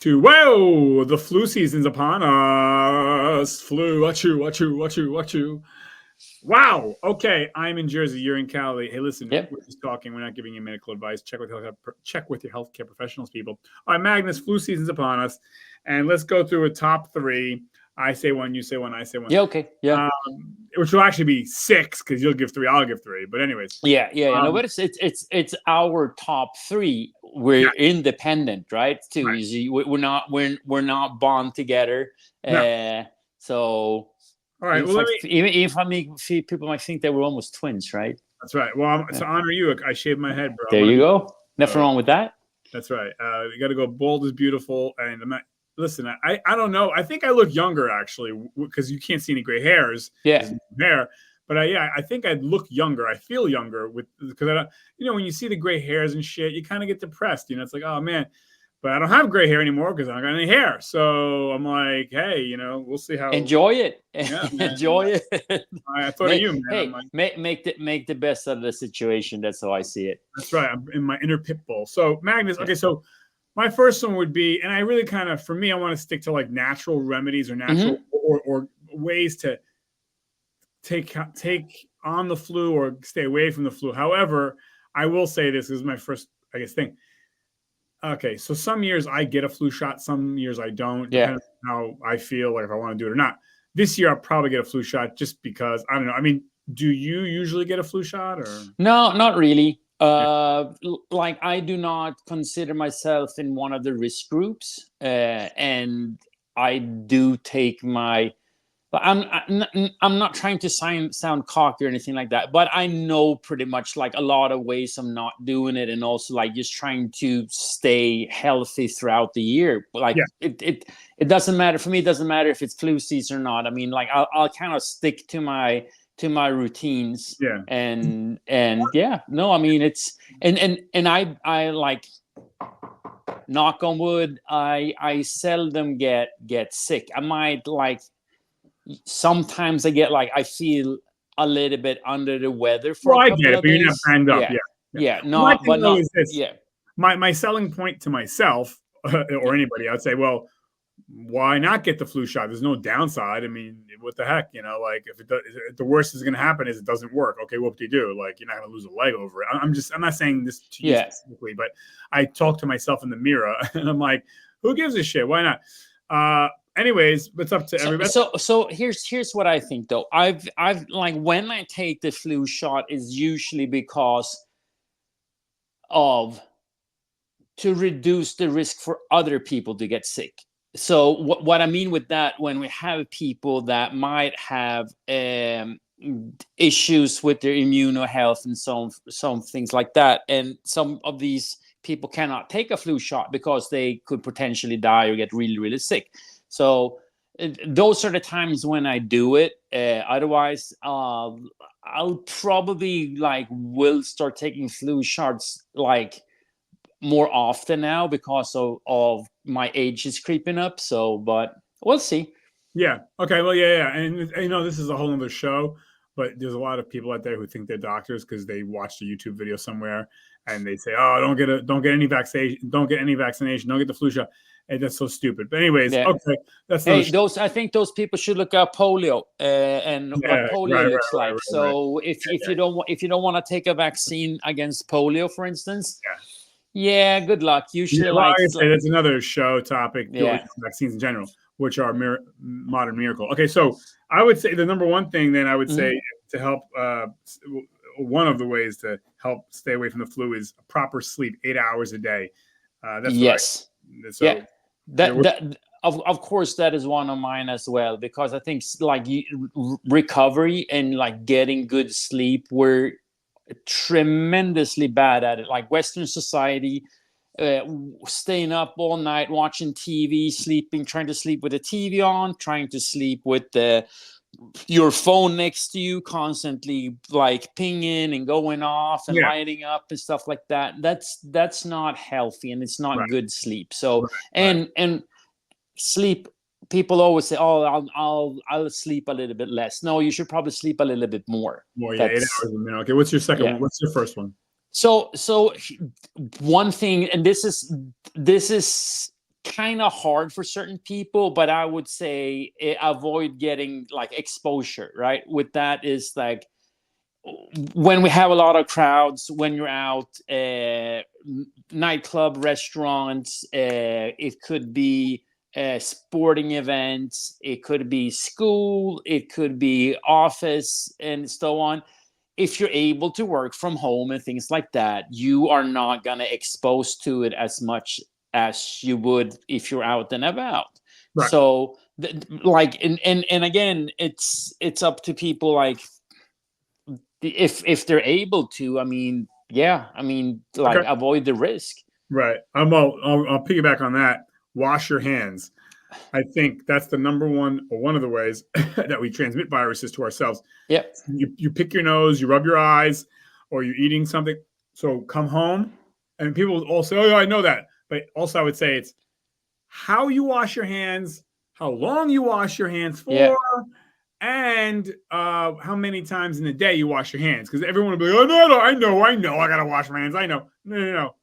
to whoa, the flu season's upon us. Flu, achoo, achoo, achoo, achoo. Wow. Okay, I'm in Jersey. You're in Cali. Hey, listen, Yep. we're just talking. We're not giving you medical advice. Check with your healthcare professionals, people. All right, Magnus, flu season's upon us, and let's go through a top three. I say one, you say one, I say one. Yeah. Okay. Yeah. Which will actually be six because you'll give three, I'll give three. But anyways, Yeah. No, but it's our top three. We're yeah, independent, right? Too right. easy. We're not bond together. No. So All right. Well, even if I make people might think that we're almost twins, right? that's right. Well, to honor you, I shaved my head, bro. There you go. Nothing wrong with that. That's right. You got to go bold is beautiful. And I'm not, listen, I don't know. I think I look younger actually because you can't see any gray hairs. Yeah. Hair. But I think I'd look younger. I feel younger because I don't, when you see the gray hairs and shit, you kind of get depressed. It's like, oh man, but I don't have gray hair anymore because I don't got any hair. So I'm like, hey, we'll see how. Enjoy it. Yeah, enjoy it. I thought of you, man. Hey, make the best of the situation. That's how I see it. That's right. I'm in my inner pit bull. So Magnus, okay, so my first one would be, and I really kind of, for me, I want to stick to like natural remedies or natural or ways to take on the flu or stay away from the flu. However, I will say this is my first, I guess, thing. Okay, so some years I get a flu shot, some years I don't, depending on how I feel, like if I want to do it or not. This year I'll probably get a flu shot just because, I don't know. I mean, do you usually get a flu shot or? No, not really. Like I do not consider myself in one of the risk groups, and I do take my. But I'm not trying to sound cocky or anything like that. But I know pretty much like a lot of ways I'm not doing it, and also like just trying to stay healthy throughout the year. Like it doesn't matter for me. It doesn't matter if it's flu season or not. I mean, like I'll kind of stick to my routines. Yeah. And yeah, no, I mean it's and I like, knock on wood, I seldom get sick. I might like. Sometimes I get like I feel a little bit under the weather for a couple of days. But you're not banged up. Yeah. No, but not. Yeah. My selling point to myself or anybody, I'd say, well, why not get the flu shot? There's no downside. I mean, what the heck, like if the worst is going to happen is it doesn't work. Okay, what do you do? Like you're not going to lose a leg over it. I'm not saying this to you specifically, but I talk to myself in the mirror and I'm like, who gives a shit? Why not? Anyways, it's up to everybody. So here's what I think though. I've like when I take the flu shot is usually because of to reduce the risk for other people to get sick. So what I mean with that, when we have people that might have issues with their immune health and some things like that, and some of these people cannot take a flu shot because they could potentially die or get really, really sick. So those are the times when I do it. Otherwise, I'll probably will start taking flu shots like more often now because of my age is creeping up. So, but we'll see. Yeah. Okay. Well, yeah. And this is a whole other show, but there's a lot of people out there who think they're doctors because they watched a YouTube video somewhere and they say, "Oh, don't get any vaccination, don't get the flu shot." And that's so stupid. But anyways, okay. I think those people should look at polio and what polio looks like. So if you don't want to take a vaccine against polio, for instance, good luck. Usually, that's another show topic. Vaccines in general, which are modern miracle. Okay, so I would say the number one thing then I would say to help. One of the ways to help stay away from the flu is proper sleep, 8 hours a day. That's that of course that is one of mine as well, because I think like recovery and like getting good sleep, we're tremendously bad at it. Like Western society, staying up all night watching TV, sleeping, trying to sleep with the TV on, trying to sleep with your phone next to you, constantly like pinging and going off and lighting up and stuff like that. That's not healthy and it's not good sleep. So and sleep, people always say, "Oh, I'll sleep a little bit less." No, you should probably sleep a little bit more. 8 hours a minute. Okay, what's your second one? What's your first one? So one thing, and this is kind of hard for certain people, but I would say avoid getting like exposure, right? With that is like when we have a lot of crowds, when you're out, nightclub, restaurants, it could be sporting events, it could be school, it could be office, and so on. If you're able to work from home and things like that, you are not going to expose to it as much as you would if you're out and about. Right. So like and again, it's up to people, like if they're able to. I mean, yeah, I mean, like Okay. avoid the risk. Right. I'll piggyback on that. Wash your hands. I think that's the number one, or one of the ways that we transmit viruses to ourselves. Yep. You pick your nose, you rub your eyes, or you're eating something. So come home, and people all say, "Oh, yeah, I know that." But also, I would say it's how you wash your hands, how long you wash your hands for, Yeah. and how many times in the day you wash your hands. Because everyone will be like, "Oh no, I know, I gotta wash my hands. I know." No.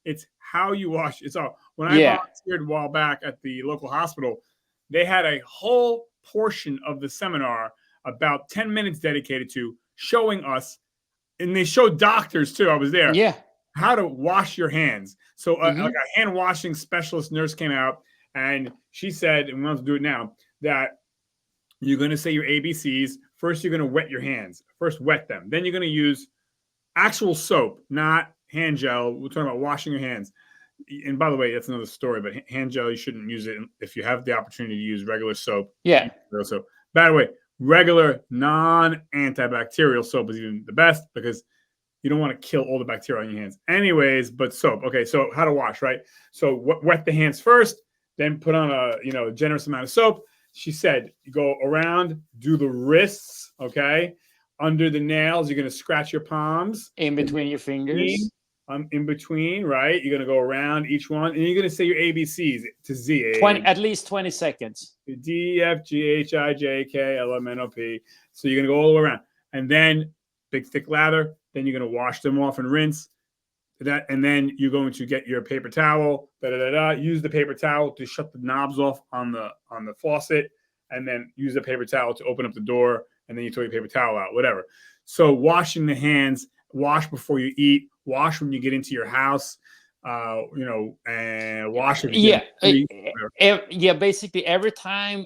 It's how you wash. It's all. When I volunteered a while back at the local hospital, they had a whole portion of the seminar, about 10 minutes dedicated to showing us, and they showed doctors too. I was there. Yeah. How to wash your hands. So like a hand washing specialist nurse came out, and she said, and we'll do it now, that you're going to say your ABCs. First, you're going to wet your hands. First, wet them. Then you're going to use actual soap, not hand gel. We're talking about washing your hands. And by the way, that's another story, but hand gel, you shouldn't use it if you have the opportunity to use regular soap. Yeah. So, by the way, regular non-antibacterial soap is even the best, because you don't want to kill all the bacteria on your hands. Anyways, but soap. Okay, so how to wash, right? So wet the hands first, then put on a generous amount of soap. She said, you go around, do the wrists, okay? Under the nails, you're going to scratch your palms. In between your fingers. In between, right? You're going to go around each one, and you're going to say your ABCs to Z. At least 20 seconds. D, F, G, H, I, J, K, L, M, N, O, P. So you're going to go all the way around. And then big, thick lather. Then you're going to wash them off and rinse. And then you're going to get your paper towel. Use the paper towel to shut the knobs off on the faucet, and then use the paper towel to open up the door. And then you throw your paper towel out, whatever. So washing the hands, wash before you eat, wash when you get into your house, and wash if you basically every time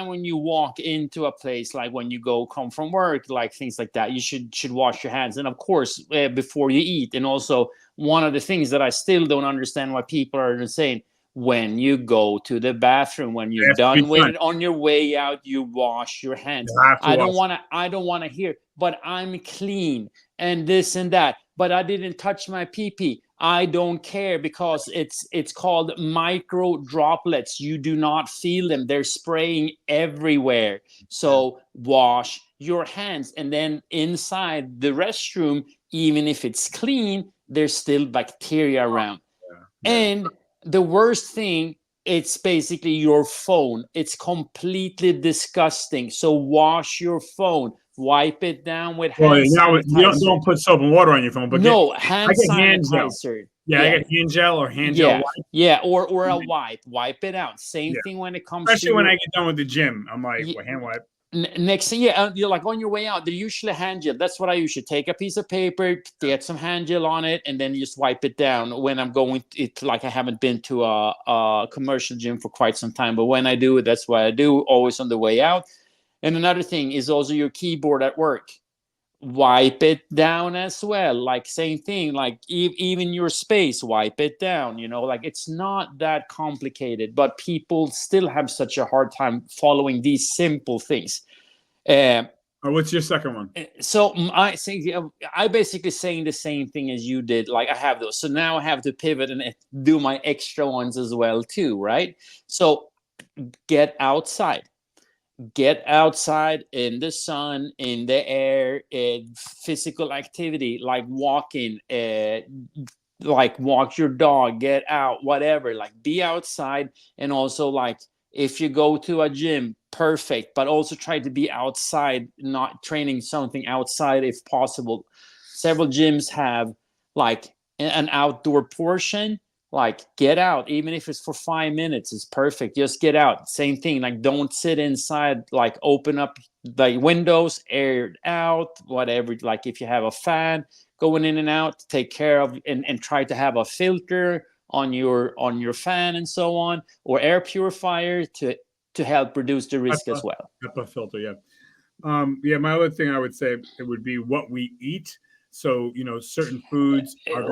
when you walk into a place, like when you come from work, like things like that, you should wash your hands. And of course, before you eat. And also, one of the things that I still don't understand why people are saying, when you go to the bathroom, when you're done with it, on your way out, you wash your hands. I don't want to hear, but I'm clean and this and that, but I didn't touch my pee-pee. I don't care, because it's called micro droplets. You do not feel them. They're spraying everywhere. So wash your hands. And then inside the restroom, even if it's clean, there's still bacteria around. And the worst thing, it's basically your phone. It's completely disgusting. So wash your phone. Wipe it down with hand sanitizer. You don't put soap and water on your phone, but hand sanitizer. I get hand gel or hand gel wipe. Yeah, or a wipe. Wipe it out. Same thing when it comes especially when I get done with the gym. I'm like, hand wipe. Next thing, you're like on your way out, they're usually hand gel. That's what I usually take a piece of paper, get some hand gel on it, and then you just wipe it down. When I'm going, it's like I haven't been to a commercial gym for quite some time, but when I do it, that's what I do, always on the way out. And another thing is also your keyboard at work. Wipe it down as well. Like same thing, like even your space, wipe it down. Like it's not that complicated, but people still have such a hard time following these simple things. What's your second one? So I basically saying the same thing as you did. Like I have those. So now I have to pivot and do my extra ones as well too, right? So get outside. Get outside in the sun, in the air, physical activity, like walking, like walk your dog, get out, whatever, like be outside. And also, like if you go to a gym, perfect, but also try to be outside, not training something outside if possible. Several gyms have like an outdoor portion, like get out, even if it's for 5 minutes, it's perfect. Just get out. Same thing, like don't sit inside, like open up the windows, air it out, whatever. Like if you have a fan going in and out, take care of and try to have a filter on your fan and so on, or air purifier to help reduce the risk as well. HEPA filter, yeah. Yeah, my other thing I would say, it would be what we eat. So, certain foods are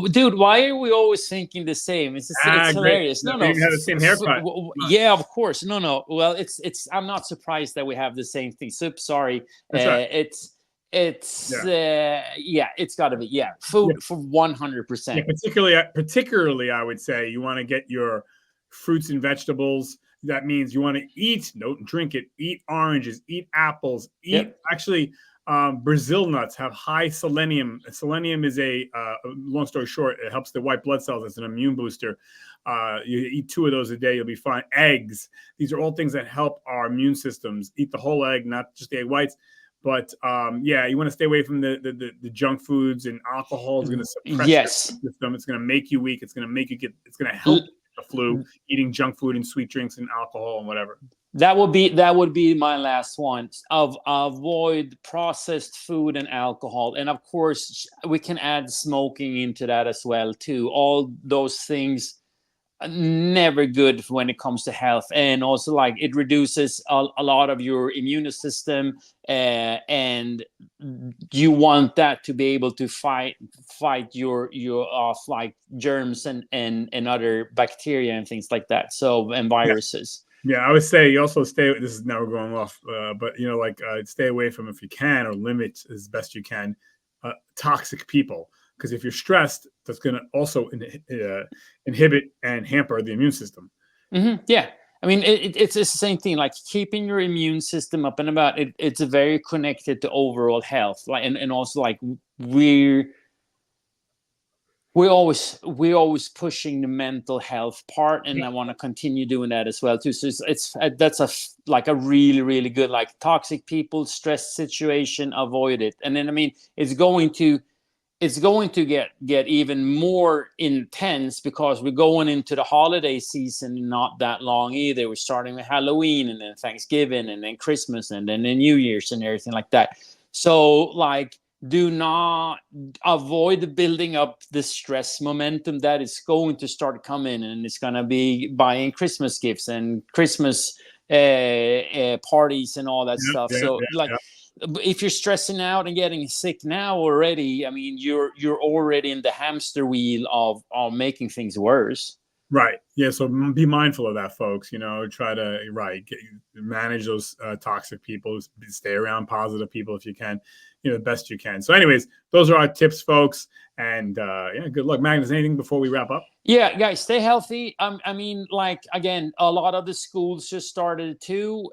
dude, why are we always thinking the same? It's hilarious. No, you have the same haircut. Yeah, of course. No. Well, it's I'm not surprised that we have the same thing. So sorry. Right. It's got to be food for 100%. Yeah, particularly I would say you want to get your fruits and vegetables. That means you want to eat, don't drink it, eat oranges, eat apples, actually Brazil nuts have high selenium. Selenium is long story short, it helps the white blood cells. It's an immune booster. You eat 2 of those a day, you'll be fine. Eggs. These are all things that help our immune systems. Eat the whole egg, not just the egg whites. But you want to stay away from the junk foods, and alcohol is going to suppress your system. It's going to make you weak. It's going to make you it's going to help the flu, eating junk food and sweet drinks and alcohol and whatever. That would be my last one. Avoid processed food and alcohol, and of course we can add smoking into that as well too. All those things are never good when it comes to health, and also like it reduces a lot of your immune system, and you want that to be able to fight your off like germs and other bacteria and things like that. So and viruses. Yeah, I would say you also stay. This is now going off, but stay away from, if you can, or limit as best you can, toxic people. Because if you're stressed, that's going to also inhibit and hamper the immune system. Mm-hmm. Yeah, I mean it's the same thing. Like keeping your immune system up and about. It's very connected to overall health. Like and also like we're always pushing the mental health part, and I want to continue doing that as well too. So that's a really, really good, like toxic people, stress situation, avoid it. And then I mean it's going to get even more intense because we're going into the holiday season not that long either. We're starting with Halloween and then Thanksgiving and then Christmas and then the New Year's and everything like that. So like do not avoid building up the stress momentum that is going to start coming, and it's going to be buying Christmas gifts and Christmas parties and all that stuff. If you're stressing out and getting sick now already, I mean, you're already in the hamster wheel of making things worse. Right. Yeah. So be mindful of that, folks. Try to manage those toxic people. Stay around positive people if you can. The best you can. So anyways, those are our tips, folks. And good luck. Magnus, anything before we wrap up? Yeah, guys, stay healthy. I mean, like, again, a lot of the schools just started too.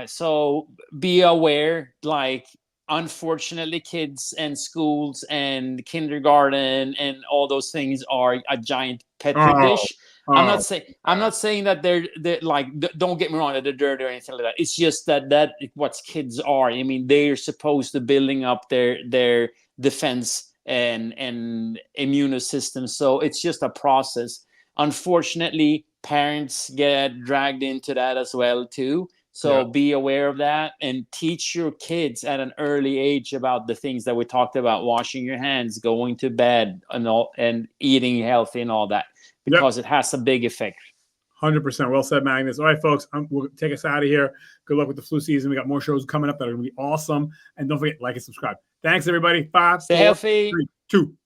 So be aware, like, unfortunately, kids and schools and kindergarten and all those things are a giant petri dish. I'm not saying that they're like, don't get me wrong, that they're dirty or anything like that. It's just that what kids are. I mean, they're supposed to building up their defense and immune system. So it's just a process. Unfortunately, parents get dragged into that as well too. So be aware of that and teach your kids at an early age about the things that we talked about: washing your hands, going to bed, and eating healthy and all that. Because it has a big effect. 100%. Well said, Magnus. All right, folks, we'll take us out of here. Good luck with the flu season. We got more shows coming up that are going to be awesome. And don't forget, like and subscribe. Thanks, everybody. 5, Stay healthy. 3, 2,